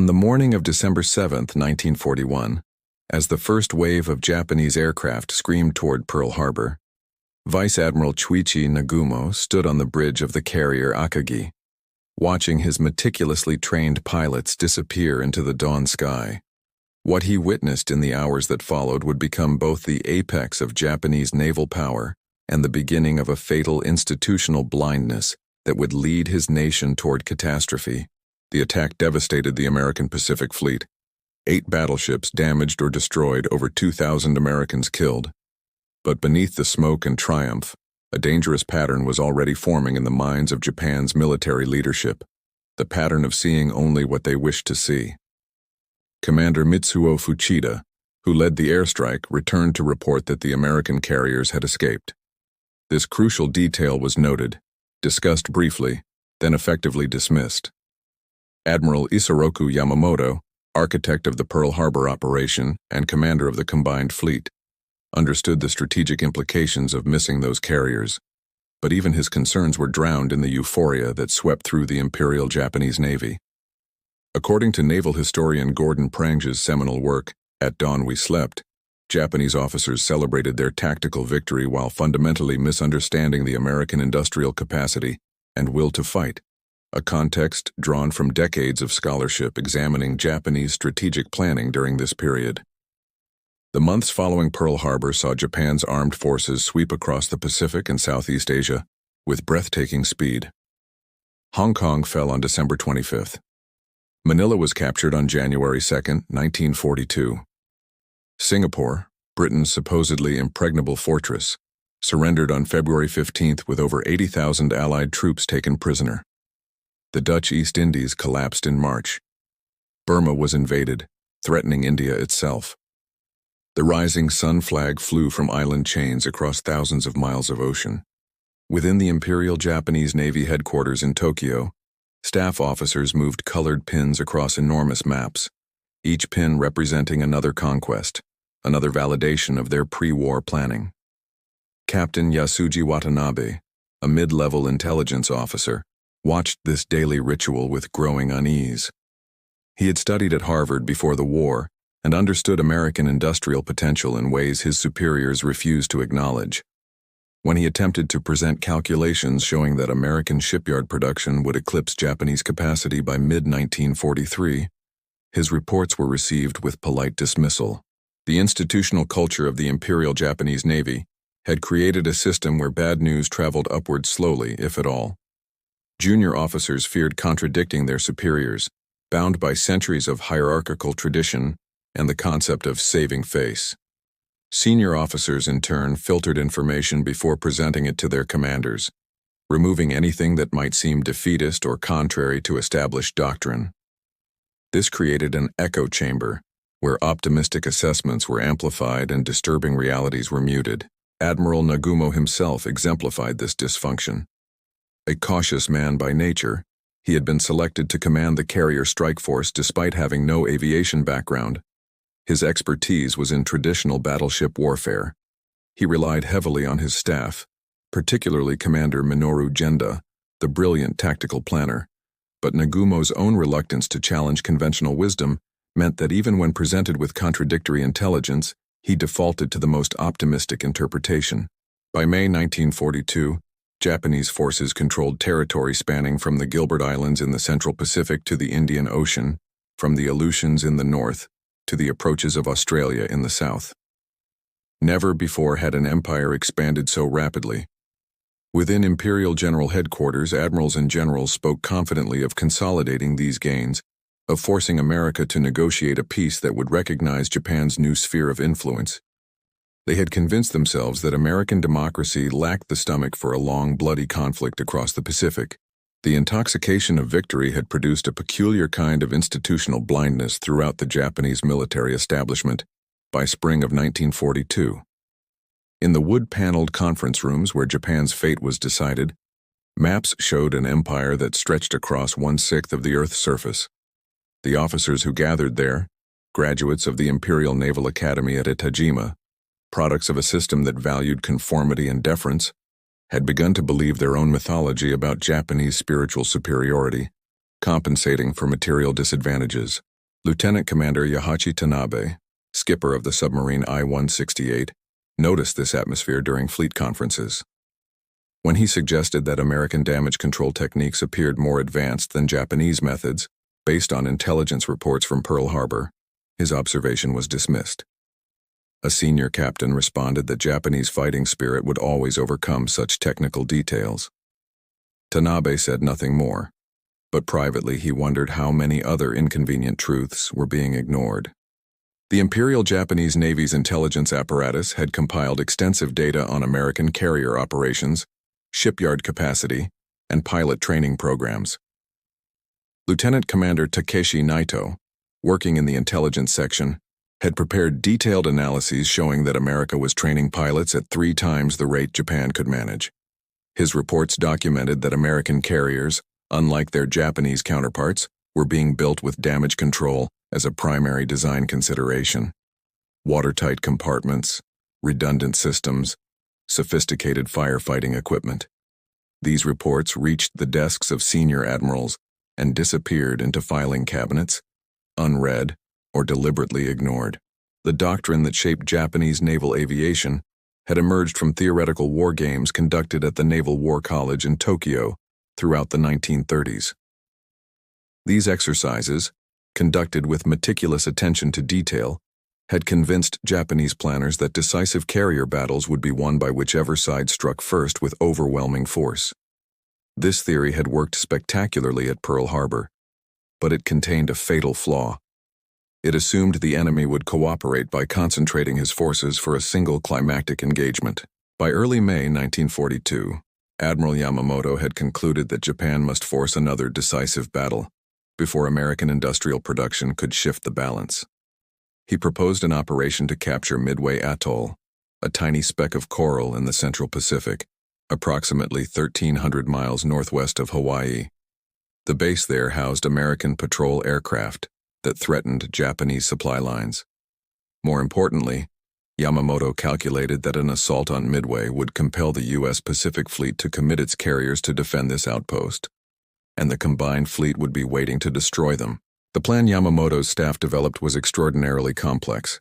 On the morning of December 7, 1941, as the first wave of Japanese aircraft screamed toward Pearl Harbor, Vice Admiral Chuichi Nagumo stood on the bridge of the carrier Akagi, watching his meticulously trained pilots disappear into the dawn sky. What he witnessed in the hours that followed would become both the apex of Japanese naval power and the beginning of a fatal institutional blindness that would lead his nation toward catastrophe. The attack devastated the American Pacific Fleet. 8 battleships damaged or destroyed, over 2,000 Americans killed. But beneath the smoke and triumph, a dangerous pattern was already forming in the minds of Japan's military leadership, the pattern of seeing only what they wished to see. Commander Mitsuo Fuchida, who led the airstrike, returned to report that the American carriers had escaped. This crucial detail was noted, discussed briefly, then effectively dismissed. Admiral Isoroku Yamamoto, architect of the Pearl Harbor operation and commander of the combined fleet, understood the strategic implications of missing those carriers, but even his concerns were drowned in the euphoria that swept through the Imperial Japanese Navy. According to naval historian Gordon Prang's seminal work, At Dawn We Slept, Japanese officers celebrated their tactical victory while fundamentally misunderstanding the American industrial capacity and will to fight, a context drawn from decades of scholarship examining Japanese strategic planning during this period. The months following Pearl Harbor saw Japan's armed forces sweep across the Pacific and Southeast Asia with breathtaking speed. Hong Kong fell on December 25th. Manila was captured on January 2, 1942. Singapore, Britain's supposedly impregnable fortress, surrendered on February 15th with over 80,000 Allied troops taken prisoner. The Dutch East Indies collapsed in March. Burma was invaded, threatening India itself. The rising sun flag flew from island chains across thousands of miles of ocean. Within the Imperial Japanese Navy headquarters in Tokyo, staff officers moved colored pins across enormous maps, each pin representing another conquest, another validation of their pre-war planning. Captain Yasuji Watanabe, a mid-level intelligence officer, watched this daily ritual with growing unease. He had studied at Harvard before the war and understood American industrial potential in ways his superiors refused to acknowledge. When he attempted to present calculations showing that American shipyard production would eclipse Japanese capacity by mid-1943, his reports were received with polite dismissal. The institutional culture of the Imperial Japanese Navy had created a system where bad news traveled upward slowly, if at all. Junior officers feared contradicting their superiors, bound by centuries of hierarchical tradition and the concept of saving face. Senior officers, in turn, filtered information before presenting it to their commanders, removing anything that might seem defeatist or contrary to established doctrine. This created an echo chamber, where optimistic assessments were amplified and disturbing realities were muted. Admiral Nagumo himself exemplified this dysfunction. A cautious man by nature, he had been selected to command the carrier strike force despite having no aviation background. His expertise was in traditional battleship warfare. He relied heavily on his staff, particularly Commander Minoru Genda, the brilliant tactical planner. But Nagumo's own reluctance to challenge conventional wisdom meant that even when presented with contradictory intelligence, he defaulted to the most optimistic interpretation. By May 1942, Japanese forces controlled territory spanning from the Gilbert Islands in the Central Pacific to the Indian Ocean, from the Aleutians in the north to the approaches of Australia in the south. Never before had an empire expanded so rapidly. Within Imperial General Headquarters, admirals and generals spoke confidently of consolidating these gains, of forcing America to negotiate a peace that would recognize Japan's new sphere of influence. They had convinced themselves that American democracy lacked the stomach for a long, bloody conflict across the Pacific. The intoxication of victory had produced a peculiar kind of institutional blindness throughout the Japanese military establishment by spring of 1942. In the wood-paneled conference rooms where Japan's fate was decided, maps showed an empire that stretched across 1/6 of the Earth's surface. The officers who gathered there, graduates of the Imperial Naval Academy at Itajima, products of a system that valued conformity and deference, had begun to believe their own mythology about Japanese spiritual superiority, compensating for material disadvantages. Lieutenant Commander Yahachi Tanabe, skipper of the submarine I-168, noticed this atmosphere during fleet conferences. When he suggested that American damage control techniques appeared more advanced than Japanese methods, based on intelligence reports from Pearl Harbor, his observation was dismissed. A senior captain responded that Japanese fighting spirit would always overcome such technical details. Tanabe said nothing more, but privately he wondered how many other inconvenient truths were being ignored. The Imperial Japanese Navy's intelligence apparatus had compiled extensive data on American carrier operations, shipyard capacity, and pilot training programs. Lieutenant Commander Takeshi Naito, working in the intelligence section, had prepared detailed analyses showing that America was training pilots at 3 times the rate Japan could manage. His reports documented that American carriers, unlike their Japanese counterparts, were being built with damage control as a primary design consideration. Watertight compartments, redundant systems, sophisticated firefighting equipment. These reports reached the desks of senior admirals and disappeared into filing cabinets, unread or deliberately ignored. The doctrine that shaped Japanese naval aviation had emerged from theoretical war games conducted at the Naval War College in Tokyo throughout the 1930s. These exercises, conducted with meticulous attention to detail, had convinced Japanese planners that decisive carrier battles would be won by whichever side struck first with overwhelming force. This theory had worked spectacularly at Pearl Harbor, but it contained a fatal flaw. It assumed the enemy would cooperate by concentrating his forces for a single climactic engagement. By early May 1942, Admiral Yamamoto had concluded that Japan must force another decisive battle before American industrial production could shift the balance. He proposed an operation to capture Midway Atoll, a tiny speck of coral in the Central Pacific, approximately 1,300 miles northwest of Hawaii. The base there housed American patrol aircraft that threatened Japanese supply lines. More importantly, Yamamoto calculated that an assault on Midway would compel the U.S. Pacific Fleet to commit its carriers to defend this outpost, and the combined fleet would be waiting to destroy them. The plan Yamamoto's staff developed was extraordinarily complex,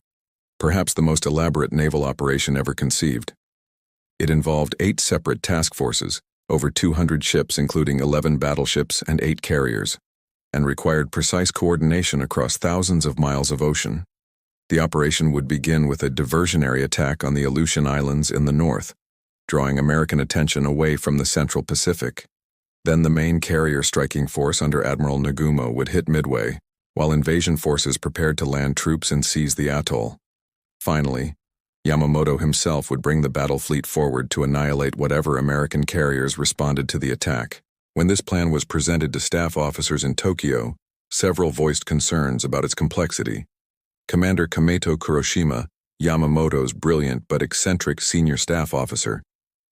perhaps the most elaborate naval operation ever conceived. It involved 8 separate task forces, over 200 ships including 11 battleships and 8 carriers, and required precise coordination across thousands of miles of ocean. The operation would begin with a diversionary attack on the Aleutian Islands in the north, drawing American attention away from the Central Pacific. Then the main carrier striking force under Admiral Nagumo would hit Midway, while invasion forces prepared to land troops and seize the atoll. Finally, Yamamoto himself would bring the battle fleet forward to annihilate whatever American carriers responded to the attack. When this plan was presented to staff officers in Tokyo, several voiced concerns about its complexity. Commander Kameto Kuroshima, Yamamoto's brilliant but eccentric senior staff officer,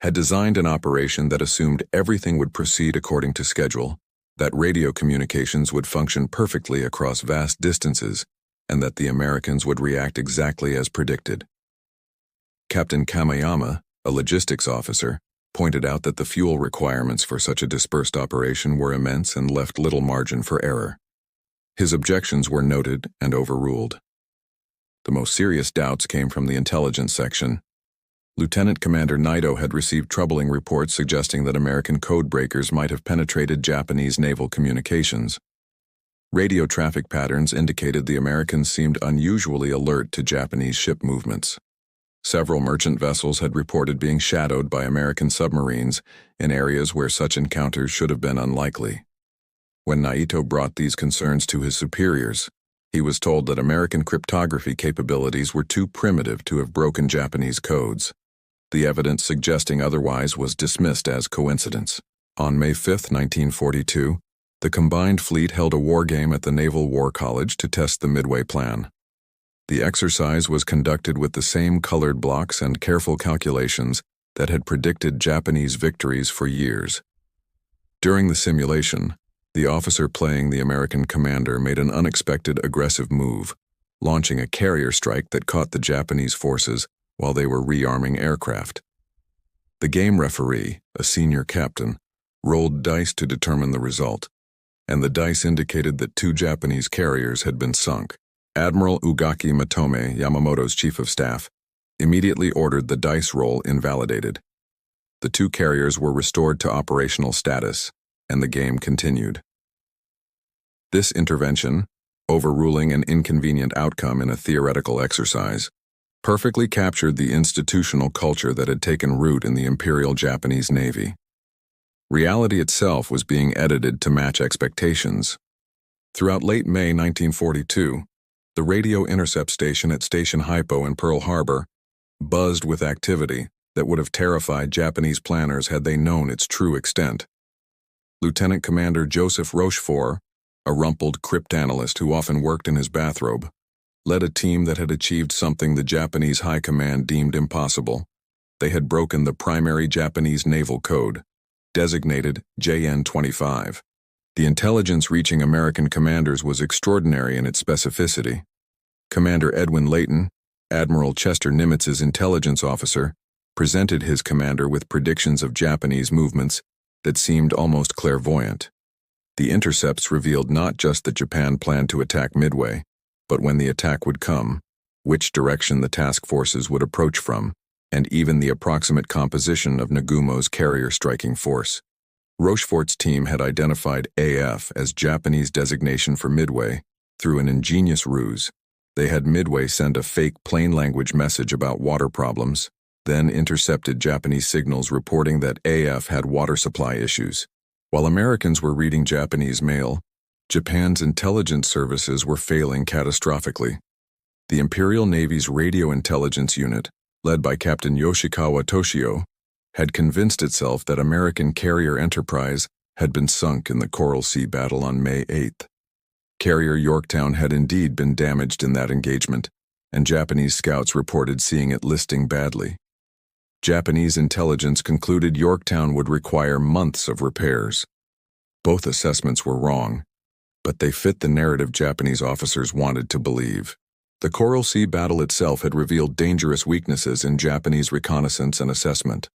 had designed an operation that assumed everything would proceed according to schedule, that radio communications would function perfectly across vast distances, and that the Americans would react exactly as predicted. Captain Kameyama, a logistics officer, pointed out that the fuel requirements for such a dispersed operation were immense and left little margin for error. His objections were noted and overruled. The most serious doubts came from the intelligence section. Lieutenant Commander Naito had received troubling reports suggesting that American code breakers might have penetrated Japanese naval communications. Radio traffic patterns indicated the Americans seemed unusually alert to Japanese ship movements. Several merchant vessels had reported being shadowed by American submarines in areas where such encounters should have been unlikely. When Naito brought these concerns to his superiors, he was told that American cryptography capabilities were too primitive to have broken Japanese codes. The evidence suggesting otherwise was dismissed as coincidence. On May 5, 1942, the combined fleet held a war game at the Naval War College to test the Midway plan. The exercise was conducted with the same colored blocks and careful calculations that had predicted Japanese victories for years. During the simulation, the officer playing the American commander made an unexpected aggressive move, launching a carrier strike that caught the Japanese forces while they were rearming aircraft. The game referee, a senior captain, rolled dice to determine the result, and the dice indicated that 2 Japanese carriers had been sunk. Admiral Ugaki Matome, Yamamoto's chief of staff, immediately ordered the dice roll invalidated. The 2 carriers were restored to operational status, and the game continued. This intervention, overruling an inconvenient outcome in a theoretical exercise, perfectly captured the institutional culture that had taken root in the Imperial Japanese Navy. Reality itself was being edited to match expectations. Throughout late May 1942, the radio intercept station at Station Hypo in Pearl Harbor buzzed with activity that would have terrified Japanese planners had they known its true extent. Lieutenant Commander Joseph Rochefort, a rumpled cryptanalyst who often worked in his bathrobe, led a team that had achieved something the Japanese High Command deemed impossible. They had broken the primary Japanese naval code, designated JN-25. The intelligence reaching American commanders was extraordinary in its specificity. Commander Edwin Layton, Admiral Chester Nimitz's intelligence officer, presented his commander with predictions of Japanese movements that seemed almost clairvoyant. The intercepts revealed not just that Japan planned to attack Midway, but when the attack would come, which direction the task forces would approach from, and even the approximate composition of Nagumo's carrier striking force. Rochefort's team had identified AF as Japanese designation for Midway through an ingenious ruse. They had Midway send a fake plain language message about water problems, then intercepted Japanese signals reporting that AF had water supply issues. While Americans were reading Japanese mail, Japan's intelligence services were failing catastrophically. The Imperial Navy's Radio Intelligence Unit, led by Captain Yoshikawa Toshio, had convinced itself that American carrier Enterprise had been sunk in the Coral Sea battle on May 8th. Carrier Yorktown had indeed been damaged in that engagement, and Japanese scouts reported seeing it listing badly. Japanese intelligence concluded Yorktown would require months of repairs. Both assessments were wrong, but they fit the narrative Japanese officers wanted to believe. The Coral Sea battle itself had revealed dangerous weaknesses in Japanese reconnaissance and assessment.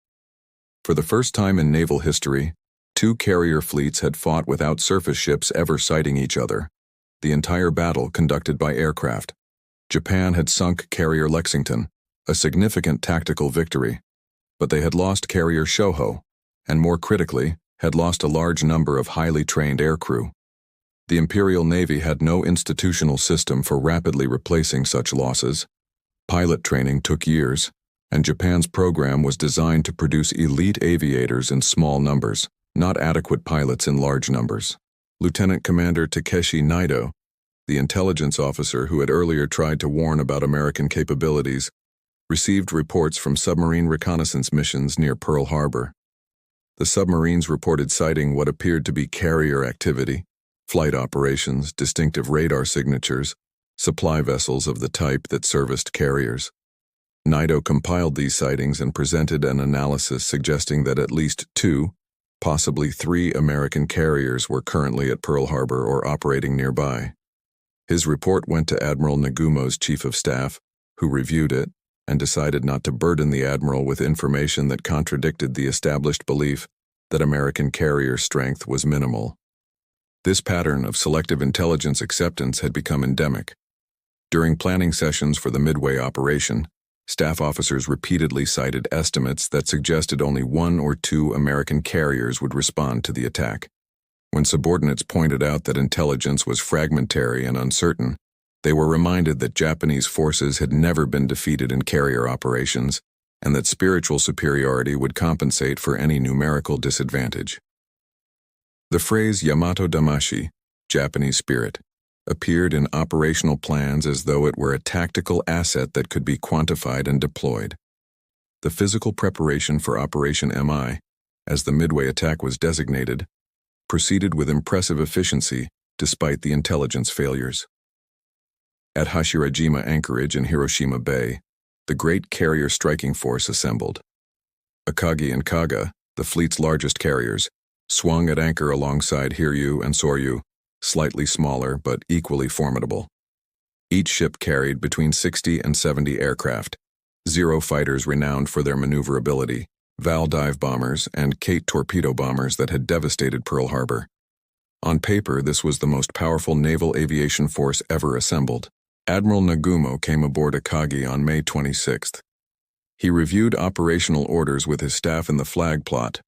For the first time in naval history, 2 carrier fleets had fought without surface ships ever sighting each other. The entire battle conducted by aircraft. Japan had sunk carrier Lexington, a significant tactical victory, but they had lost carrier Shoho, and more critically, had lost a large number of highly trained aircrew. The Imperial Navy had no institutional system for rapidly replacing such losses. Pilot training took years, and Japan's program was designed to produce elite aviators in small numbers, not adequate pilots in large numbers. Lieutenant Commander Takeshi Naito, the intelligence officer who had earlier tried to warn about American capabilities, received reports from submarine reconnaissance missions near Pearl Harbor. The submarines reported sighting what appeared to be carrier activity, flight operations, distinctive radar signatures, supply vessels of the type that serviced carriers. Naito compiled these sightings and presented an analysis suggesting that at least 2, possibly 3 American carriers were currently at Pearl Harbor or operating nearby. His report went to Admiral Nagumo's chief of staff, who reviewed it and decided not to burden the admiral with information that contradicted the established belief that American carrier strength was minimal. This pattern of selective intelligence acceptance had become endemic. During planning sessions for the Midway operation, staff officers repeatedly cited estimates that suggested only 1 or 2 American carriers would respond to the attack. When subordinates pointed out that intelligence was fragmentary and uncertain, they were reminded that Japanese forces had never been defeated in carrier operations and that spiritual superiority would compensate for any numerical disadvantage. The phrase Yamato Damashi, Japanese spirit, appeared in operational plans as though it were a tactical asset that could be quantified and deployed. The physical preparation for Operation MI, as the Midway attack was designated, proceeded with impressive efficiency despite the intelligence failures. At Hashirajima Anchorage in Hiroshima Bay, the great carrier striking force assembled. Akagi and Kaga, the fleet's largest carriers, swung at anchor alongside Hiryu and Soryu, slightly smaller but equally formidable. Each ship carried between 60 and 70 aircraft, Zero fighters renowned for their maneuverability, Val dive bombers, and Kate torpedo bombers that had devastated Pearl Harbor. On paper, this was the most powerful naval aviation force ever assembled. Admiral Nagumo came aboard Akagi on May 26th. He reviewed operational orders with his staff in the flag plot,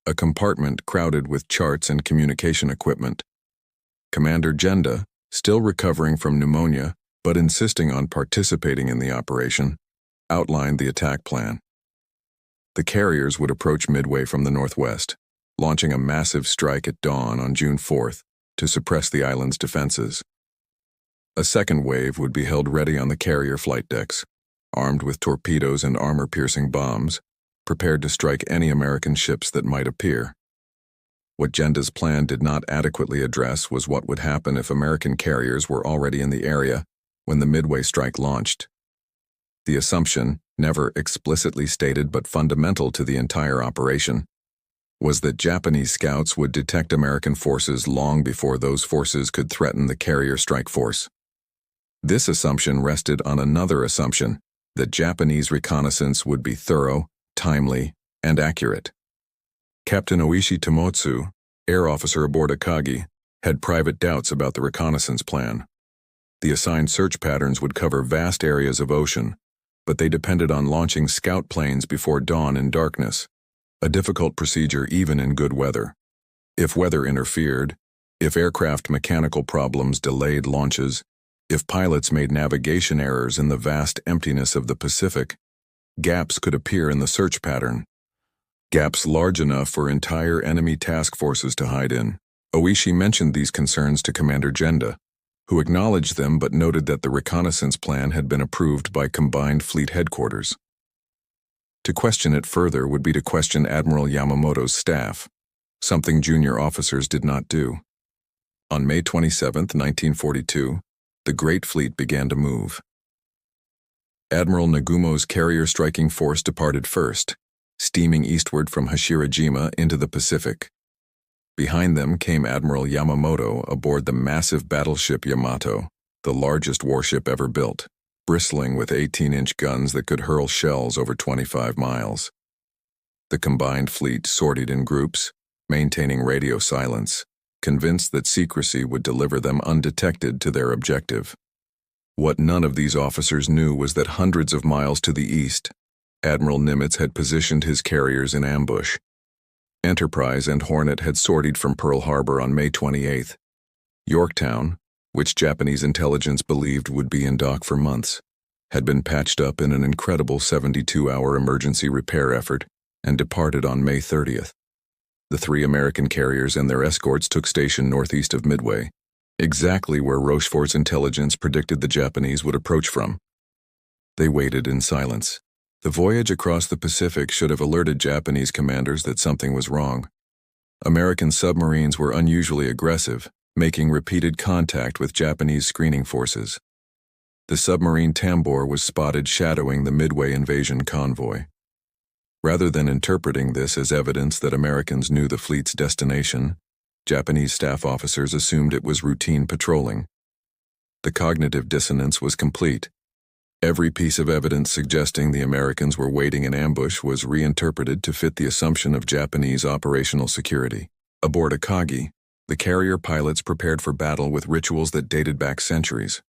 a compartment crowded with charts and communication equipment. Commander Genda, still recovering from pneumonia but insisting on participating in the operation, outlined the attack plan. The carriers would approach Midway from the northwest, launching a massive strike at dawn on June 4th to suppress the island's defenses. A second wave would be held ready on the carrier flight decks, armed with torpedoes and armor-piercing bombs, prepared to strike any American ships that might appear. What Genda's plan did not adequately address was what would happen if American carriers were already in the area when the Midway strike launched. The assumption, never explicitly stated but fundamental to the entire operation, was that Japanese scouts would detect American forces long before those forces could threaten the carrier strike force. This assumption rested on another assumption, that Japanese reconnaissance would be thorough, timely, and accurate. Captain Oishi Tomotsu, air officer aboard Akagi, had private doubts about the reconnaissance plan. The assigned search patterns would cover vast areas of ocean, but they depended on launching scout planes before dawn in darkness, a difficult procedure even in good weather. If weather interfered, if aircraft mechanical problems delayed launches, if pilots made navigation errors in the vast emptiness of the Pacific, gaps could appear in the search pattern. Gaps large enough for entire enemy task forces to hide in. Oishi mentioned these concerns to Commander Genda, who acknowledged them but noted that the reconnaissance plan had been approved by Combined Fleet Headquarters. To question it further would be to question Admiral Yamamoto's staff, something junior officers did not do. On May 27, 1942, the Great Fleet began to move. Admiral Nagumo's carrier striking force departed first, steaming eastward from Hashirajima into the Pacific. Behind them came Admiral Yamamoto aboard the massive battleship Yamato, the largest warship ever built, bristling with 18-inch guns that could hurl shells over 25 miles. The combined fleet sortied in groups, maintaining radio silence, convinced that secrecy would deliver them undetected to their objective. What none of these officers knew was that hundreds of miles to the east, Admiral Nimitz had positioned his carriers in ambush. Enterprise and Hornet had sortied from Pearl Harbor on May 28th. Yorktown, which Japanese intelligence believed would be in dock for months, had been patched up in an incredible 72-hour emergency repair effort and departed on May 30th. The three American carriers and their escorts took station northeast of Midway, exactly where Rochefort's intelligence predicted the Japanese would approach from. They waited in silence. The voyage across the Pacific should have alerted Japanese commanders that something was wrong. American submarines were unusually aggressive, making repeated contact with Japanese screening forces. The submarine Tambor was spotted shadowing the Midway invasion convoy. Rather than interpreting this as evidence that Americans knew the fleet's destination, Japanese staff officers assumed it was routine patrolling. The cognitive dissonance was complete. Every piece of evidence suggesting the Americans were waiting in ambush was reinterpreted to fit the assumption of Japanese operational security. Aboard Akagi, the carrier pilots prepared for battle with rituals that dated back centuries.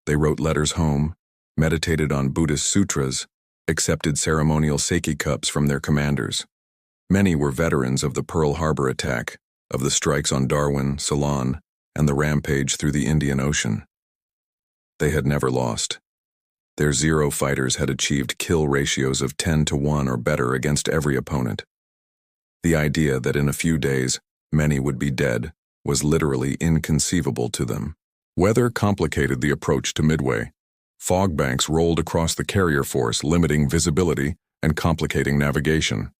They wrote letters home, meditated on Buddhist sutras, accepted ceremonial sake cups from their commanders. Many were veterans of the Pearl Harbor attack, of the strikes on Darwin, Ceylon, and the rampage through the Indian Ocean. They had never lost. Their Zero fighters had achieved kill ratios of 10-to-1 or better against every opponent. The idea that in a few days many would be dead was literally inconceivable to them. Weather complicated the approach to Midway. Fog banks rolled across the carrier force, limiting visibility and complicating navigation.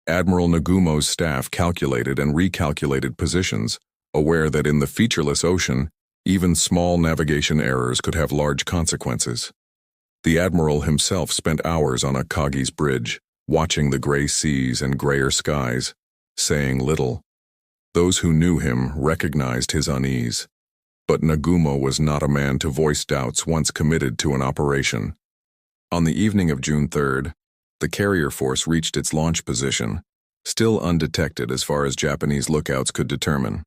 Admiral Nagumo's staff calculated and recalculated positions, aware that in the featureless ocean, even small navigation errors could have large consequences. The admiral himself spent hours on Akagi's bridge, watching the gray seas and grayer skies, saying little. Those who knew him recognized his unease. But Nagumo was not a man to voice doubts once committed to an operation. On the evening of June 3rd, the carrier force reached its launch position, still undetected as far as Japanese lookouts could determine.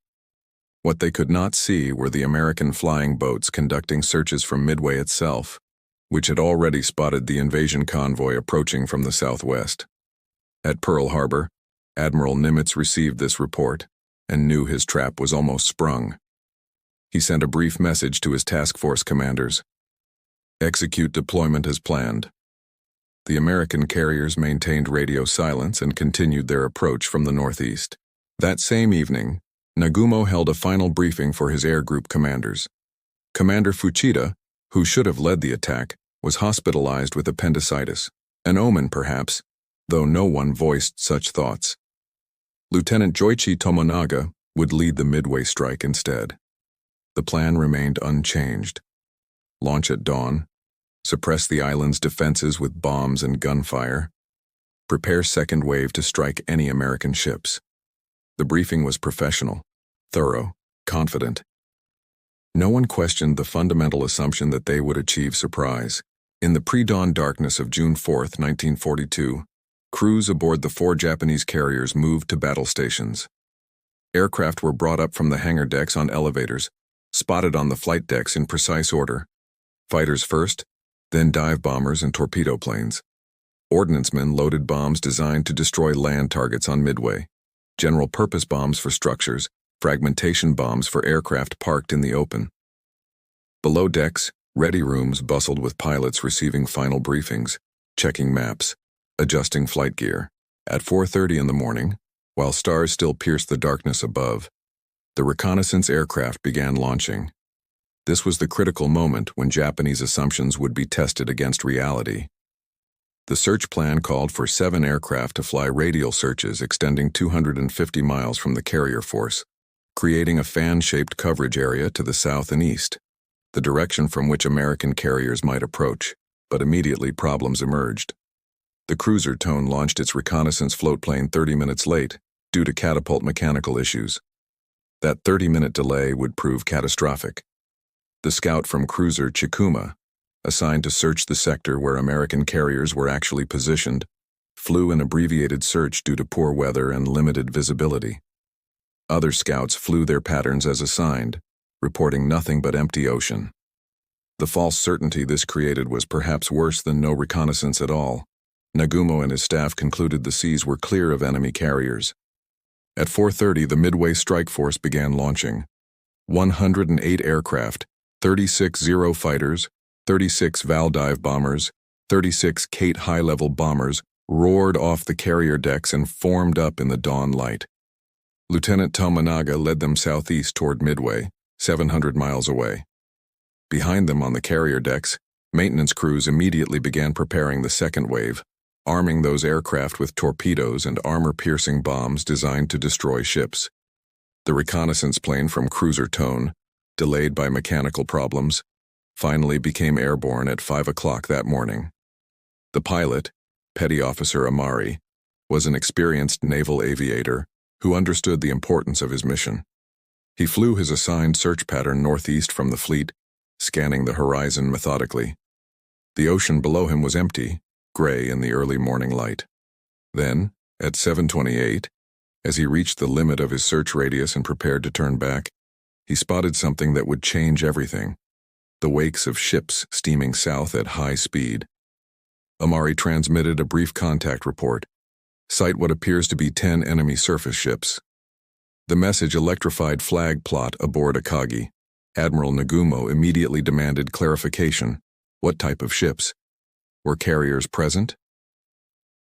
What they could not see were the American flying boats conducting searches from Midway itself, which had already spotted the invasion convoy approaching from the southwest. At Pearl Harbor, Admiral Nimitz received this report and knew his trap was almost sprung. He sent a brief message to his task force commanders. Execute deployment as planned. The American carriers maintained radio silence and continued their approach from the northeast. That same evening, Nagumo held a final briefing for his air group commanders. Commander Fuchida, who should have led the attack, was hospitalized with appendicitis, an omen perhaps, though no one voiced such thoughts. Lieutenant Joichi Tomonaga would lead the Midway strike instead. The plan remained unchanged. Launch at dawn, suppress the island's defenses with bombs and gunfire, prepare second wave to strike any American ships. The briefing was professional, thorough, confident. No one questioned the fundamental assumption that they would achieve surprise. In the pre-dawn darkness of June 4, 1942, crews aboard the 4 Japanese carriers moved to battle stations. Aircraft were brought up from the hangar decks on elevators, spotted on the flight decks in precise order. Fighters first, then dive bombers and torpedo planes. Ordnancemen loaded bombs designed to destroy land targets on Midway. General-purpose bombs for structures, fragmentation bombs for aircraft parked in the open. Below decks, ready rooms bustled with pilots receiving final briefings, checking maps, adjusting flight gear. At 4:30 in the morning, while stars still pierced the darkness above, the reconnaissance aircraft began launching. This was the critical moment when Japanese assumptions would be tested against reality. The search plan called for 7 aircraft to fly radial searches extending 250 miles from the carrier force, creating a fan-shaped coverage area to the south and east, the direction from which American carriers might approach, but immediately problems emerged. The cruiser Tone launched its reconnaissance floatplane 30 minutes late due to catapult mechanical issues. That 30-minute delay would prove catastrophic. The scout from cruiser Chikuma, assigned to search the sector where American carriers were actually positioned, flew an abbreviated search due to poor weather and limited visibility. Other scouts flew their patterns as assigned, reporting nothing but empty ocean. The false certainty this created was perhaps worse than no reconnaissance at all. Nagumo and his staff concluded the seas were clear of enemy carriers. At 4:30, the Midway strike force began launching. 108 aircraft, 36 Zero fighters, 36 Val dive bombers, 36 Kate high-level bombers roared off the carrier decks and formed up in the dawn light. Lieutenant Tomonaga led them southeast toward Midway, 700 miles away. Behind them on the carrier decks, maintenance crews immediately began preparing the second wave, arming those aircraft with torpedoes and armor-piercing bombs designed to destroy ships. The reconnaissance plane from cruiser Tone, delayed by mechanical problems, finally became airborne at 5 o'clock that morning. The pilot, Petty Officer Amari, was an experienced naval aviator who understood the importance of his mission. He flew his assigned search pattern northeast from the fleet, scanning the horizon methodically. The ocean below him was empty, gray in the early morning light. Then, at 7:28, as he reached the limit of his search radius and prepared to turn back, he spotted something that would change everything: the wakes of ships steaming south at high speed. Amari transmitted a brief contact report. Sight what appears to be 10 enemy surface ships. The message electrified flag plot aboard Akagi. Admiral Nagumo immediately demanded clarification. What type of ships? Were carriers present?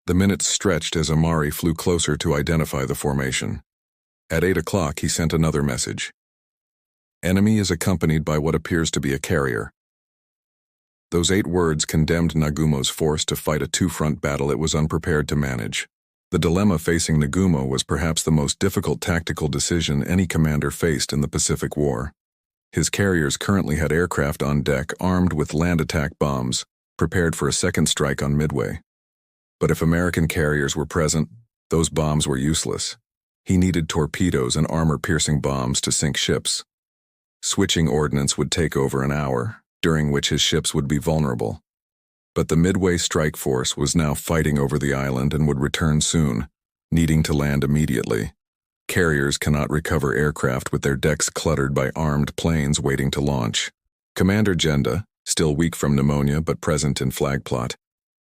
The minutes stretched as Amari flew closer to identify the formation. At 8 o'clock, he sent another message. Enemy is accompanied by what appears to be a carrier. Those 8 words condemned Nagumo's force to fight a two-front battle it was unprepared to manage. The dilemma facing Nagumo was perhaps the most difficult tactical decision any commander faced in the Pacific War. His carriers currently had aircraft on deck armed with land attack bombs, prepared for a second strike on Midway. But if American carriers were present, those bombs were useless. He needed torpedoes and armor-piercing bombs to sink ships. Switching ordnance would take over an hour, during which his ships would be vulnerable. But the Midway strike force was now fighting over the island and would return soon, needing to land immediately. Carriers cannot recover aircraft with their decks cluttered by armed planes waiting to launch. Commander Genda, still weak from pneumonia but present in flag plot,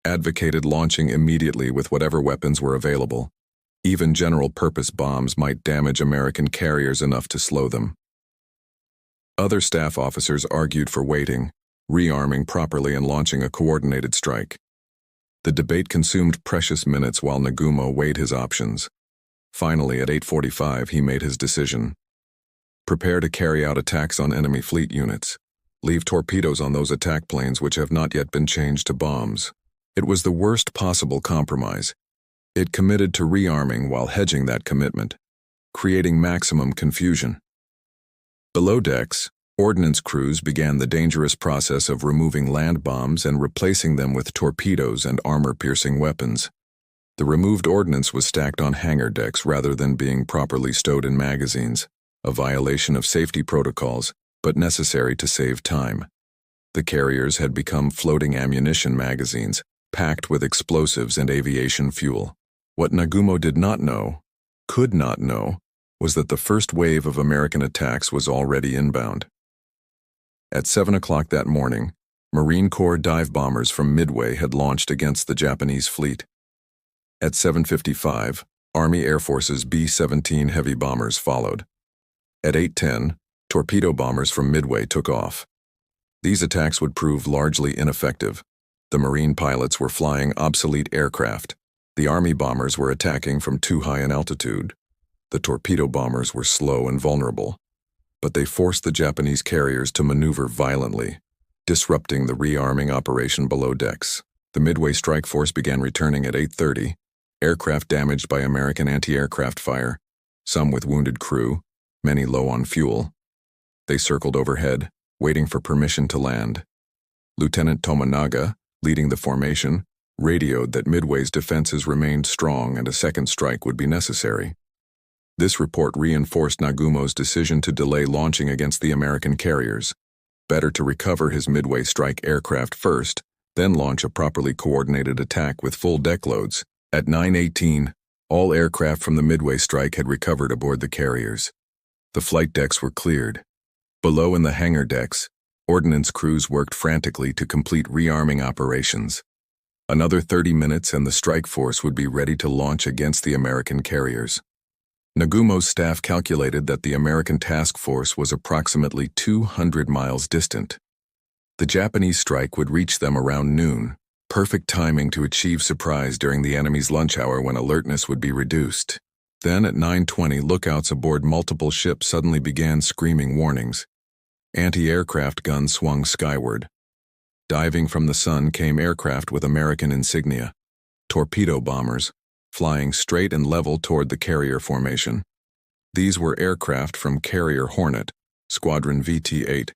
advocated launching immediately with whatever weapons were available. Even general-purpose bombs might damage American carriers enough to slow them. Other staff officers argued for waiting, rearming properly and launching a coordinated strike. The debate consumed precious minutes while Nagumo weighed his options. Finally, at 8:45, he made his decision. Prepare to carry out attacks on enemy fleet units. Leave torpedoes on those attack planes which have not yet been changed to bombs. It was the worst possible compromise. It committed to rearming while hedging that commitment, creating maximum confusion. Below decks, ordnance crews began the dangerous process of removing land bombs and replacing them with torpedoes and armor-piercing weapons. The removed ordnance was stacked on hangar decks rather than being properly stowed in magazines, a violation of safety protocols, but necessary to save time. The carriers had become floating ammunition magazines, packed with explosives and aviation fuel. What Nagumo did not know, could not know, was that the first wave of American attacks was already inbound. At 7 o'clock that morning, Marine Corps dive bombers from Midway had launched against the Japanese fleet. At 7:55, Army Air Force's B-17 heavy bombers followed. At 8:10, torpedo bombers from Midway took off. These attacks would prove largely ineffective. The Marine pilots were flying obsolete aircraft. The Army bombers were attacking from too high an altitude. The torpedo bombers were slow and vulnerable, but they forced the Japanese carriers to maneuver violently, disrupting the rearming operation below decks. The Midway strike force began returning at 8:30, aircraft damaged by American anti-aircraft fire, some with wounded crew, many low on fuel. They circled overhead, waiting for permission to land. Lieutenant Tomonaga, leading the formation, radioed that Midway's defenses remained strong and a second strike would be necessary. This report reinforced Nagumo's decision to delay launching against the American carriers. Better to recover his Midway strike aircraft first, then launch a properly coordinated attack with full deck loads. At 9:18, all aircraft from the Midway strike had recovered aboard the carriers. The flight decks were cleared. Below in the hangar decks, ordnance crews worked frantically to complete rearming operations. Another 30 minutes and the strike force would be ready to launch against the American carriers. Nagumo's staff calculated that the American task force was approximately 200 miles distant. The Japanese strike would reach them around noon, perfect timing to achieve surprise during the enemy's lunch hour when alertness would be reduced. Then at 9:20, lookouts aboard multiple ships suddenly began screaming warnings. Anti-aircraft guns swung skyward. Diving from the sun came aircraft with American insignia, torpedo bombers, flying straight and level toward the carrier formation. These were aircraft from Carrier Hornet, Squadron VT-8,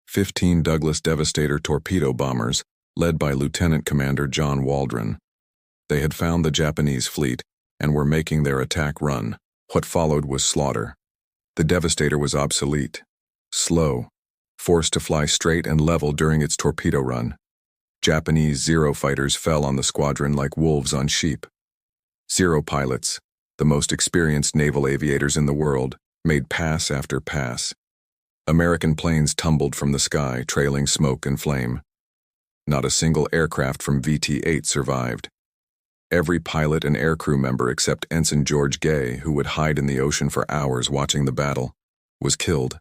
15 Douglas Devastator torpedo bombers, led by Lieutenant Commander John Waldron. They had found the Japanese fleet and were making their attack run. What followed was slaughter. The Devastator was obsolete, slow, forced to fly straight and level during its torpedo run. Japanese Zero fighters fell on the squadron like wolves on sheep. Zero pilots, the most experienced naval aviators in the world, made pass after pass. American planes tumbled from the sky, trailing smoke and flame. Not a single aircraft from VT-8 survived. Every pilot and aircrew member except Ensign George Gay, who would hide in the ocean for hours watching the battle, was killed.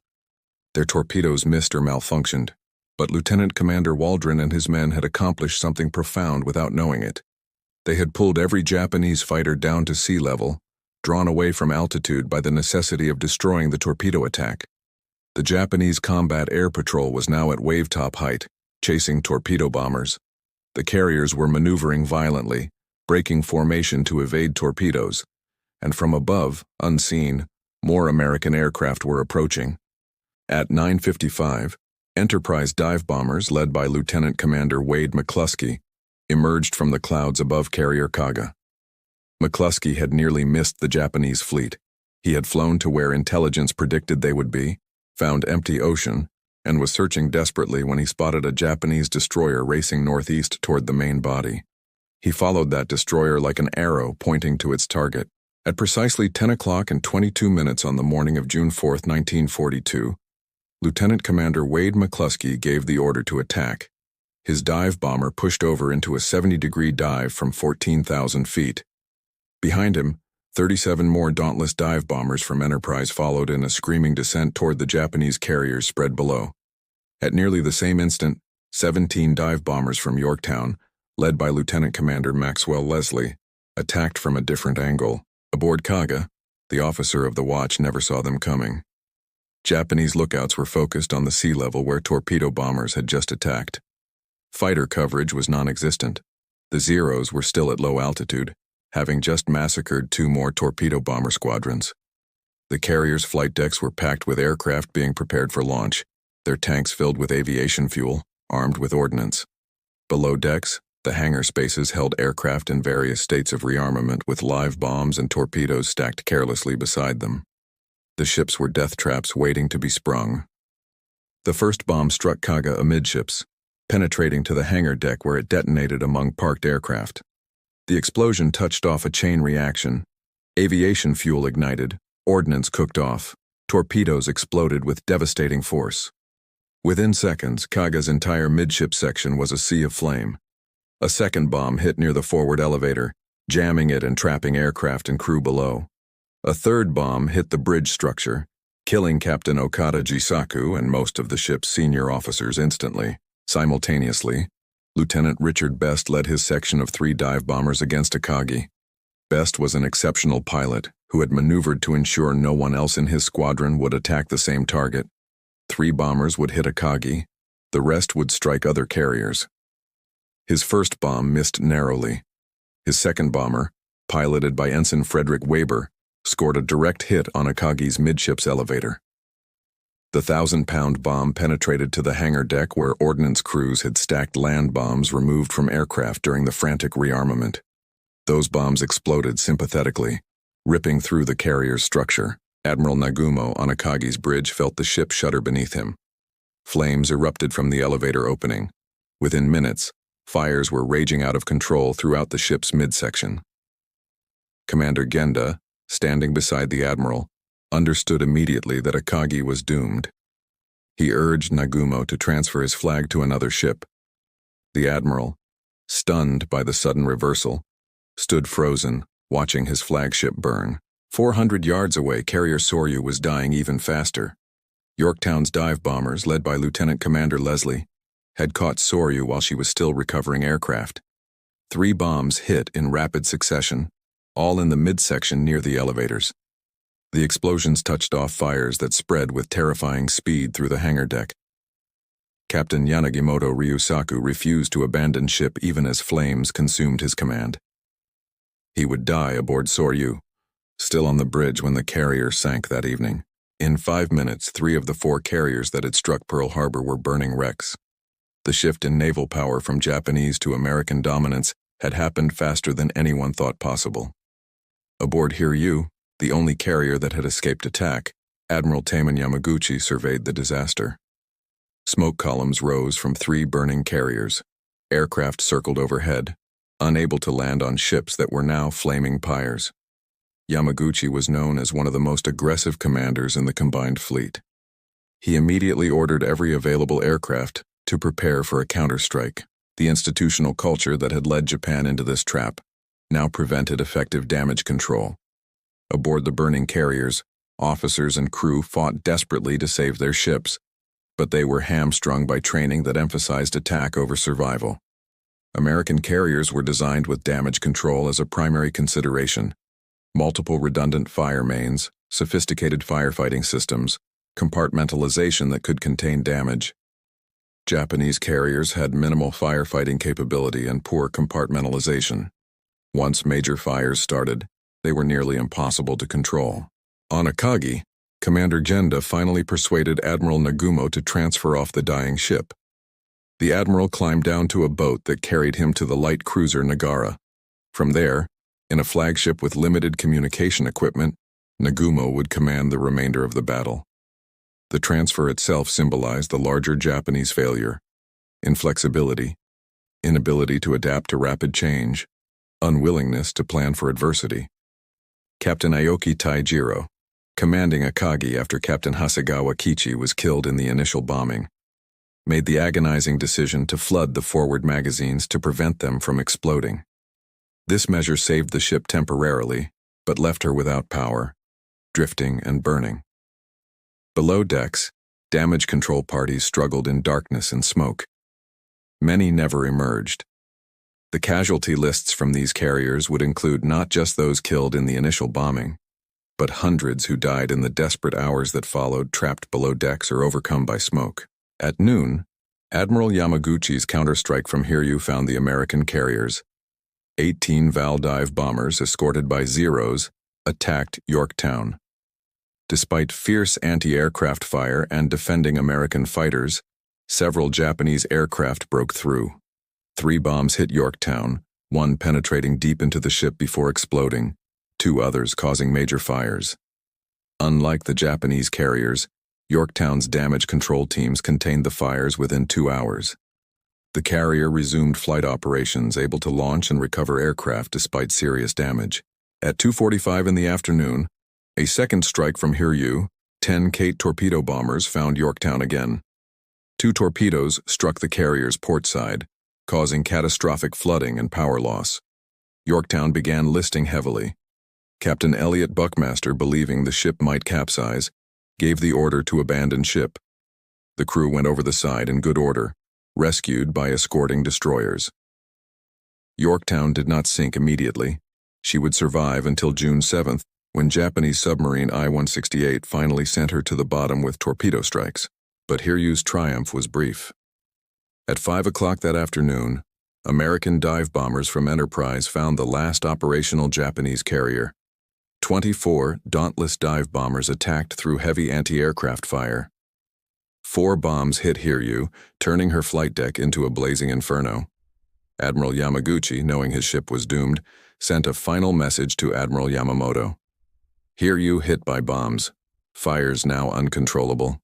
Their torpedoes missed or malfunctioned, but Lieutenant Commander Waldron and his men had accomplished something profound without knowing it. They had pulled every Japanese fighter down to sea level, drawn away from altitude by the necessity of destroying the torpedo attack. The Japanese combat air patrol was now at wave-top height, chasing torpedo bombers. The carriers were maneuvering violently, breaking formation to evade torpedoes, and from above, unseen, more American aircraft were approaching. At 9:55, Enterprise dive bombers led by Lieutenant Commander Wade McCluskey emerged from the clouds above Carrier Kaga. McCluskey had nearly missed the Japanese fleet. He had flown to where intelligence predicted they would be, found empty ocean, and was searching desperately when he spotted a Japanese destroyer racing northeast toward the main body. He followed that destroyer like an arrow pointing to its target. At precisely 10 o'clock and 22 minutes on the morning of June 4, 1942, Lieutenant Commander Wade McCluskey gave the order to attack. His dive bomber pushed over into a 70-degree dive from 14,000 feet. Behind him, 37 more dauntless dive bombers from Enterprise followed in a screaming descent toward the Japanese carriers spread below. At nearly the same instant, 17 dive bombers from Yorktown, led by Lieutenant Commander Maxwell Leslie, attacked from a different angle. Aboard Kaga, the officer of the watch never saw them coming. Japanese lookouts were focused on the sea level where torpedo bombers had just attacked. Fighter coverage was non-existent. The Zeros were still at low altitude, having just massacred 2 more torpedo bomber squadrons. The carriers' flight decks were packed with aircraft being prepared for launch, their tanks filled with aviation fuel, armed with ordnance. Below decks, the hangar spaces held aircraft in various states of rearmament with live bombs and torpedoes stacked carelessly beside them. The ships were death traps waiting to be sprung. The first bomb struck Kaga amidships, penetrating to the hangar deck where it detonated among parked aircraft. The explosion touched off a chain reaction. Aviation fuel ignited, ordnance cooked off, torpedoes exploded with devastating force. Within seconds, Kaga's entire midship section was a sea of flame. A second bomb hit near the forward elevator, jamming it and trapping aircraft and crew below. A third bomb hit the bridge structure, killing Captain Okada Jisaku and most of the ship's senior officers instantly. Simultaneously, Lieutenant Richard Best led his section of 3 dive bombers against Akagi. Best was an exceptional pilot who had maneuvered to ensure no one else in his squadron would attack the same target. 3 bombers would hit Akagi, the rest would strike other carriers. His first bomb missed narrowly. His second bomber, piloted by Ensign Frederick Weber, scored a direct hit on Akagi's midships elevator. The 1,000-pound bomb penetrated to the hangar deck where ordnance crews had stacked land bombs removed from aircraft during the frantic rearmament. Those bombs exploded sympathetically, ripping through the carrier's structure. Admiral Nagumo on Akagi's bridge felt the ship shudder beneath him. Flames erupted from the elevator opening. Within minutes, fires were raging out of control throughout the ship's midsection. Commander Genda, standing beside the admiral, understood immediately that Akagi was doomed. He urged Nagumo to transfer his flag to another ship. The admiral, stunned by the sudden reversal, stood frozen, watching his flagship burn. 400 yards away, carrier Soryu was dying even faster. Yorktown's dive bombers, led by Lieutenant Commander Leslie, had caught Soryu while she was still recovering aircraft. 3 bombs hit in rapid succession, all in the midsection near the elevators. The explosions touched off fires that spread with terrifying speed through the hangar deck. Captain Yanagimoto Ryusaku refused to abandon ship even as flames consumed his command. He would die aboard Soryu, still on the bridge when the carrier sank that evening. In 5 minutes, 3 of the 4 carriers that had struck Pearl Harbor were burning wrecks. The shift in naval power from Japanese to American dominance had happened faster than anyone thought possible. Aboard Hiryu, the only carrier that had escaped attack, Admiral Taman Yamaguchi surveyed the disaster. Smoke columns rose from 3 burning carriers. Aircraft circled overhead, unable to land on ships that were now flaming pyres. Yamaguchi was known as one of the most aggressive commanders in the combined fleet. He immediately ordered every available aircraft to prepare for a counterstrike. The institutional culture that had led Japan into this trap now prevented effective damage control. Aboard the burning carriers, officers and crew fought desperately to save their ships, but they were hamstrung by training that emphasized attack over survival. American carriers were designed with damage control as a primary consideration. Multiple redundant fire mains, sophisticated firefighting systems, compartmentalization that could contain damage. Japanese carriers had minimal firefighting capability and poor compartmentalization. Once major fires started, they were nearly impossible to control. On Akagi, Commander Genda finally persuaded Admiral Nagumo to transfer off the dying ship. The admiral climbed down to a boat that carried him to the light cruiser Nagara. From there, in a flagship with limited communication equipment, Nagumo would command the remainder of the battle. The transfer itself symbolized the larger Japanese failure: inflexibility, inability to adapt to rapid change, unwillingness to plan for adversity. Captain Aoki Taijiro, commanding Akagi after Captain Hasegawa Kichi was killed in the initial bombing, made the agonizing decision to flood the forward magazines to prevent them from exploding. This measure saved the ship temporarily, but left her without power, drifting and burning. Below decks, damage control parties struggled in darkness and smoke. Many never emerged. The casualty lists from these carriers would include not just those killed in the initial bombing, but hundreds who died in the desperate hours that followed, trapped below decks or overcome by smoke. At noon, Admiral Yamaguchi's counterstrike from Hiryu found the American carriers. 18 Valdive bombers, escorted by Zeros, attacked Yorktown. Despite fierce anti-aircraft fire and defending American fighters, several Japanese aircraft broke through. 3 bombs hit Yorktown, 1 penetrating deep into the ship before exploding, 2 others causing major fires. Unlike the Japanese carriers, Yorktown's damage control teams contained the fires within 2 hours. The carrier resumed flight operations, able to launch and recover aircraft despite serious damage. At 2:45 in the afternoon, a second strike from Hiryu, 10 Kate torpedo bombers found Yorktown again. 2 torpedoes struck the carrier's port side, causing catastrophic flooding and power loss. Yorktown began listing heavily. Captain Elliot Buckmaster, believing the ship might capsize, gave the order to abandon ship. The crew went over the side in good order, rescued by escorting destroyers. Yorktown did not sink immediately. She would survive until June 7th, when Japanese submarine I-168 finally sent her to the bottom with torpedo strikes. But Hiryu's triumph was brief. At 5 o'clock that afternoon, American dive bombers from Enterprise found the last operational Japanese carrier. 24 dauntless dive bombers attacked through heavy anti-aircraft fire. 4 bombs hit Hiryu, turning her flight deck into a blazing inferno. Admiral Yamaguchi, knowing his ship was doomed, sent a final message to Admiral Yamamoto. Hiryu hit by bombs, fires now uncontrollable.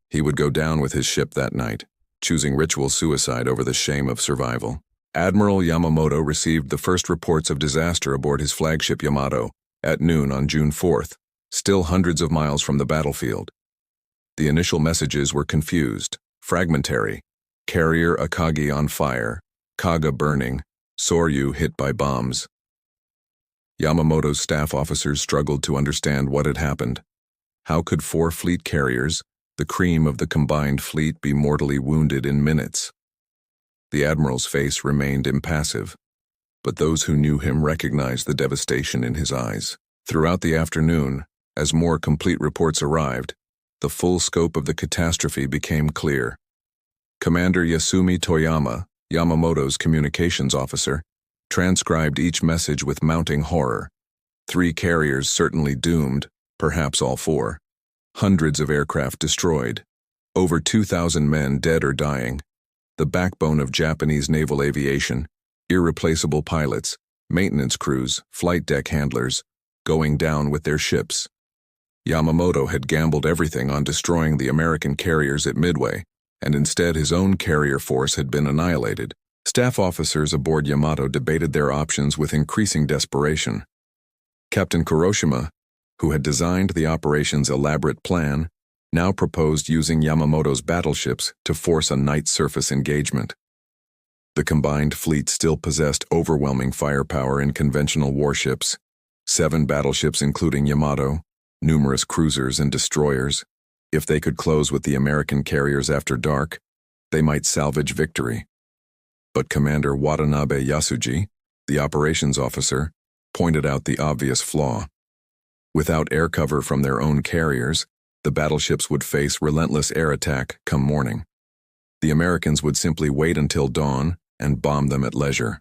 He would go down with his ship that night, choosing ritual suicide over the shame of survival. Admiral Yamamoto received the first reports of disaster aboard his flagship Yamato at noon on June 4th, still hundreds of miles from the battlefield. The initial messages were confused, fragmentary. Carrier Akagi on fire, Kaga burning, Soryu hit by bombs. Yamamoto's staff officers struggled to understand what had happened. How could 4 fleet carriers, the cream of the combined fleet, be mortally wounded in minutes? The admiral's face remained impassive, but those who knew him recognized the devastation in his eyes. Throughout the afternoon, as more complete reports arrived, the full scope of the catastrophe became clear. Commander Yasumi Toyama, Yamamoto's communications officer, transcribed each message with mounting horror. 3 carriers certainly doomed, perhaps all 4. Hundreds of aircraft destroyed. Over 2,000 men dead or dying. The backbone of Japanese naval aviation, irreplaceable pilots, maintenance crews, flight deck handlers, going down with their ships. Yamamoto had gambled everything on destroying the American carriers at Midway, and instead his own carrier force had been annihilated. Staff officers aboard Yamato debated their options with increasing desperation. Captain Kuroshima, who had designed the operation's elaborate plan, now proposed using Yamamoto's battleships to force a night surface engagement. The combined fleet still possessed overwhelming firepower in conventional warships, 7 battleships including Yamato, numerous cruisers and destroyers. If they could close with the American carriers after dark, they might salvage victory. But Commander Watanabe Yasuji, the operations officer, pointed out the obvious flaw. Without air cover from their own carriers, the battleships would face relentless air attack come morning. The Americans would simply wait until dawn and bomb them at leisure.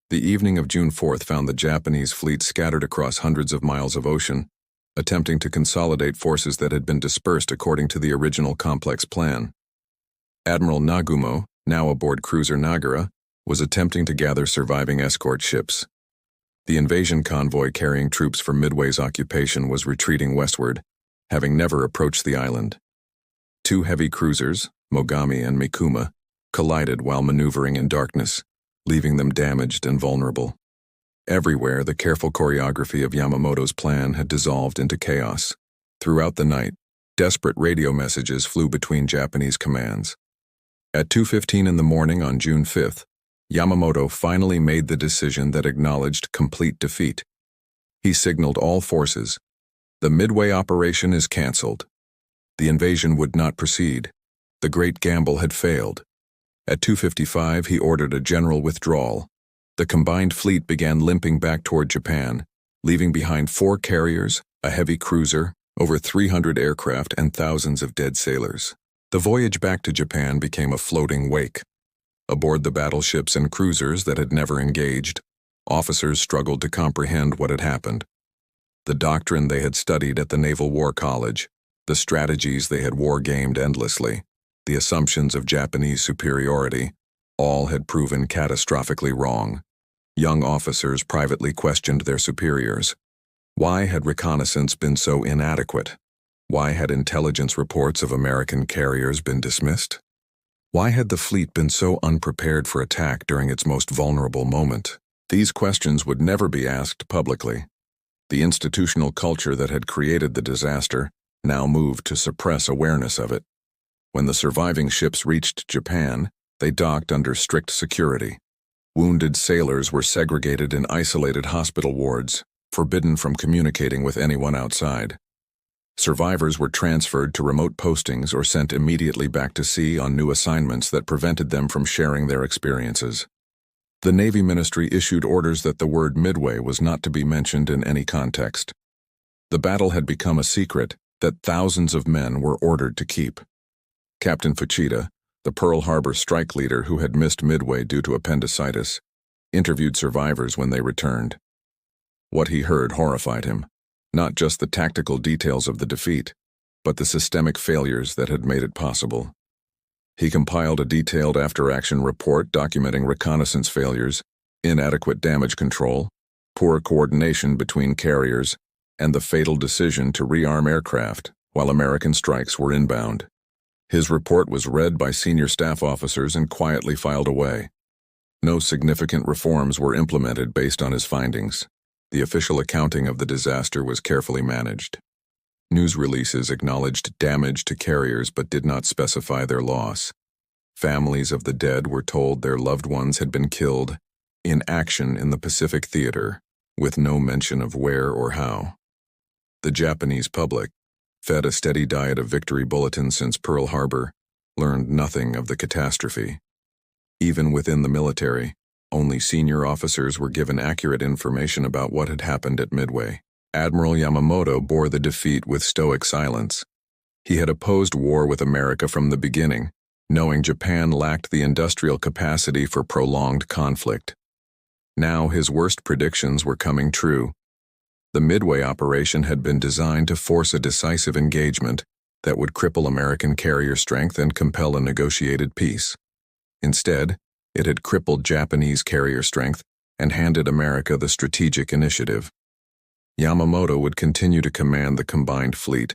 The evening of June 4th found the Japanese fleet scattered across hundreds of miles of ocean, attempting to consolidate forces that had been dispersed according to the original complex plan. Admiral Nagumo, now aboard cruiser Nagara, was attempting to gather surviving escort ships. The invasion convoy carrying troops for Midway's occupation was retreating westward, having never approached the island. 2 heavy cruisers, Mogami and Mikuma, collided while maneuvering in darkness, leaving them damaged and vulnerable. Everywhere, the careful choreography of Yamamoto's plan had dissolved into chaos. Throughout the night, desperate radio messages flew between Japanese commands. At 2:15 in the morning on June 5th, Yamamoto finally made the decision that acknowledged complete defeat. He signaled all forces, "The Midway operation is cancelled." The invasion would not proceed. The great gamble had failed. At 2:55, he ordered a general withdrawal. The combined fleet began limping back toward Japan, leaving behind 4 carriers, a heavy cruiser, over 300 aircraft, and thousands of dead sailors. The voyage back to Japan became a floating wake. Aboard the battleships and cruisers that had never engaged, officers struggled to comprehend what had happened. The doctrine they had studied at the Naval War College, the strategies they had war-gamed endlessly, the assumptions of Japanese superiority, all had proven catastrophically wrong. Young officers privately questioned their superiors. Why had reconnaissance been so inadequate? Why had intelligence reports of American carriers been dismissed? Why had the fleet been so unprepared for attack during its most vulnerable moment? These questions would never be asked publicly. The institutional culture that had created the disaster now moved to suppress awareness of it. When the surviving ships reached Japan, they docked under strict security. Wounded sailors were segregated in isolated hospital wards, forbidden from communicating with anyone outside. Survivors were transferred to remote postings or sent immediately back to sea on new assignments that prevented them from sharing their experiences. The Navy Ministry issued orders that the word Midway was not to be mentioned in any context. The battle had become a secret that thousands of men were ordered to keep. Captain Fuchida, the Pearl Harbor strike leader who had missed Midway due to appendicitis, interviewed survivors when they returned. What he heard horrified him, not just the tactical details of the defeat, but the systemic failures that had made it possible. He compiled a detailed after-action report documenting reconnaissance failures, inadequate damage control, poor coordination between carriers, and the fatal decision to rearm aircraft while American strikes were inbound. His report was read by senior staff officers and quietly filed away. No significant reforms were implemented based on his findings. The official accounting of the disaster was carefully managed. News releases acknowledged damage to carriers but did not specify their loss. Families of the dead were told their loved ones had been killed in action in the Pacific Theater, with no mention of where or how. The Japanese public, fed a steady diet of victory bulletins since Pearl Harbor, learned nothing of the catastrophe. Even within the military, only senior officers were given accurate information about what had happened at Midway. Admiral Yamamoto bore the defeat with stoic silence. He had opposed war with America from the beginning, knowing Japan lacked the industrial capacity for prolonged conflict. Now his worst predictions were coming true. The Midway operation had been designed to force a decisive engagement that would cripple American carrier strength and compel a negotiated peace. Instead, it had crippled Japanese carrier strength and handed America the strategic initiative. Yamamoto would continue to command the combined fleet,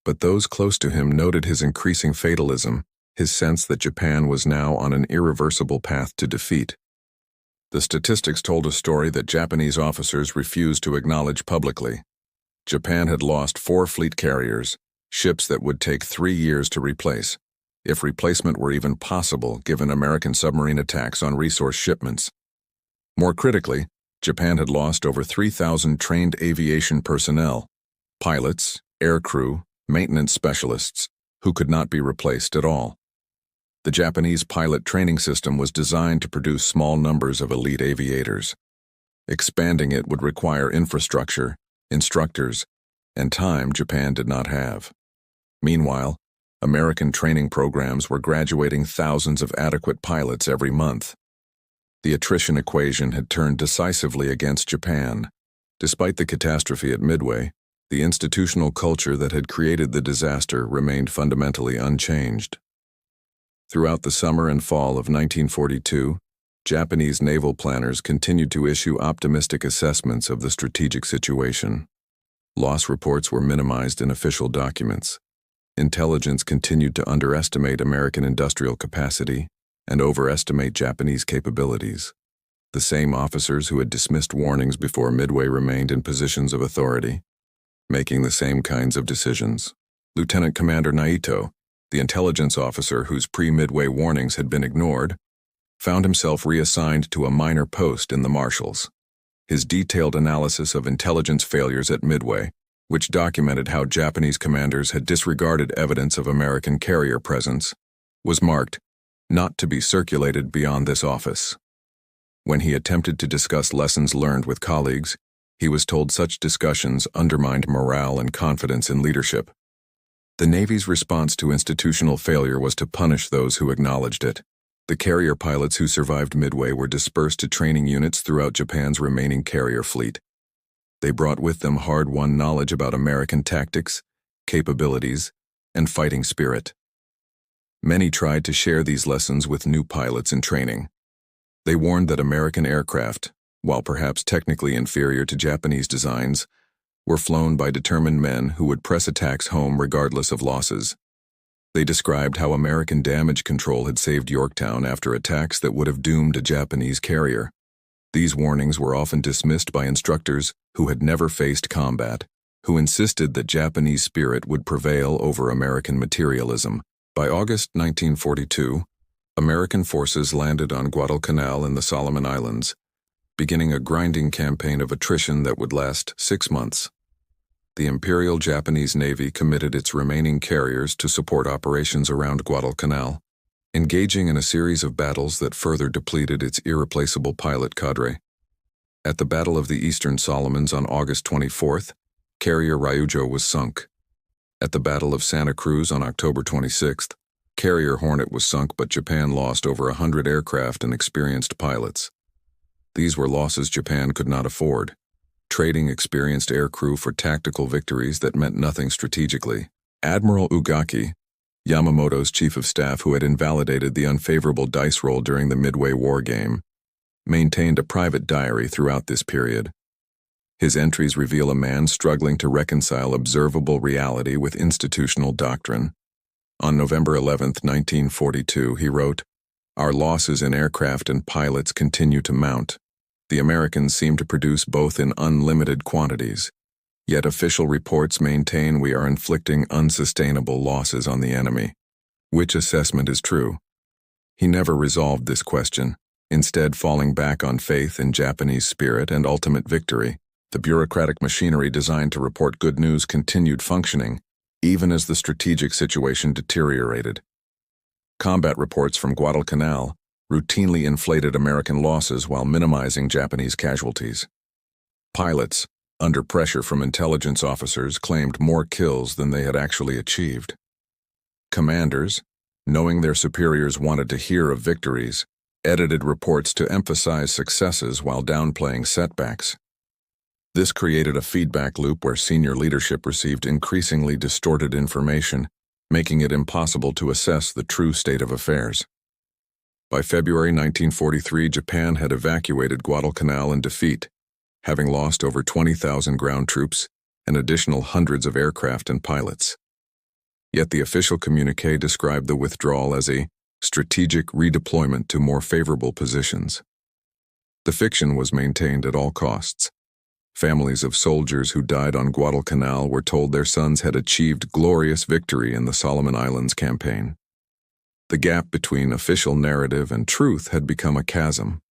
but those close to him noted his increasing fatalism, his sense that Japan was now on an irreversible path to defeat. The statistics told a story that Japanese officers refused to acknowledge publicly. Japan had lost 4 fleet carriers, ships that would take 3 years to replace, if replacement were even possible given American submarine attacks on resource shipments. More critically, Japan had lost over 3,000 trained aviation personnel, pilots, aircrew, maintenance specialists, who could not be replaced at all. The Japanese pilot training system was designed to produce small numbers of elite aviators. Expanding it would require infrastructure, instructors, and time Japan did not have. Meanwhile, American training programs were graduating thousands of adequate pilots every month. The attrition equation had turned decisively against Japan. Despite the catastrophe at Midway, the institutional culture that had created the disaster remained fundamentally unchanged. Throughout the summer and fall of 1942, Japanese naval planners continued to issue optimistic assessments of the strategic situation. Loss reports were minimized in official documents. Intelligence continued to underestimate American industrial capacity and overestimate Japanese capabilities. The same officers who had dismissed warnings before Midway remained in positions of authority, making the same kinds of decisions. Lieutenant Commander Naito, the intelligence officer whose pre-Midway warnings had been ignored, found himself reassigned to a minor post in the Marshals. His detailed analysis of intelligence failures at Midway, which documented how Japanese commanders had disregarded evidence of American carrier presence, was marked, not to be circulated beyond this office. When he attempted to discuss lessons learned with colleagues, he was told such discussions undermined morale and confidence in leadership. The Navy's response to institutional failure was to punish those who acknowledged it. The carrier pilots who survived Midway were dispersed to training units throughout Japan's remaining carrier fleet. They brought with them hard-won knowledge about American tactics, capabilities, and fighting spirit. Many tried to share these lessons with new pilots in training. They warned that American aircraft, while perhaps technically inferior to Japanese designs, were flown by determined men who would press attacks home regardless of losses. They described how American damage control had saved Yorktown after attacks that would have doomed a Japanese carrier. These warnings were often dismissed by instructors who had never faced combat, who insisted that Japanese spirit would prevail over American materialism. By August 1942, American forces landed on Guadalcanal in the Solomon Islands, beginning a grinding campaign of attrition that would last 6 months. The Imperial Japanese Navy committed its remaining carriers to support operations around Guadalcanal, engaging in a series of battles that further depleted its irreplaceable pilot cadre. At the Battle of the Eastern Solomons on August 24th, carrier Ryujo was sunk. At the Battle of Santa Cruz on October 26th, carrier Hornet was sunk, but Japan lost over 100 aircraft and experienced pilots. These were losses Japan could not afford, trading experienced aircrew for tactical victories that meant nothing strategically. Admiral Ugaki, Yamamoto's chief of staff who had invalidated the unfavorable dice roll during the Midway war game, maintained a private diary throughout this period. His entries reveal a man struggling to reconcile observable reality with institutional doctrine. On November 11, 1942, he wrote, "Our losses in aircraft and pilots continue to mount. The Americans seem to produce both in unlimited quantities, yet official reports maintain we are inflicting unsustainable losses on the enemy. Which assessment is true?" He never resolved this question, instead falling back on faith in Japanese spirit and ultimate victory. The bureaucratic machinery designed to report good news continued functioning, even as the strategic situation deteriorated. Combat reports from Guadalcanal routinely inflated American losses while minimizing Japanese casualties. Pilots, under pressure from intelligence officers, claimed more kills than they had actually achieved. Commanders, knowing their superiors wanted to hear of victories, edited reports to emphasize successes while downplaying setbacks. This created a feedback loop where senior leadership received increasingly distorted information, making it impossible to assess the true state of affairs. By February 1943, Japan had evacuated Guadalcanal in defeat, having lost over 20,000 ground troops and additional hundreds of aircraft and pilots. Yet the official communiqué described the withdrawal as a strategic redeployment to more favorable positions. The fiction was maintained at all costs. Families of soldiers who died on Guadalcanal were told their sons had achieved glorious victory in the Solomon Islands campaign. The gap between official narrative and truth had become a chasm.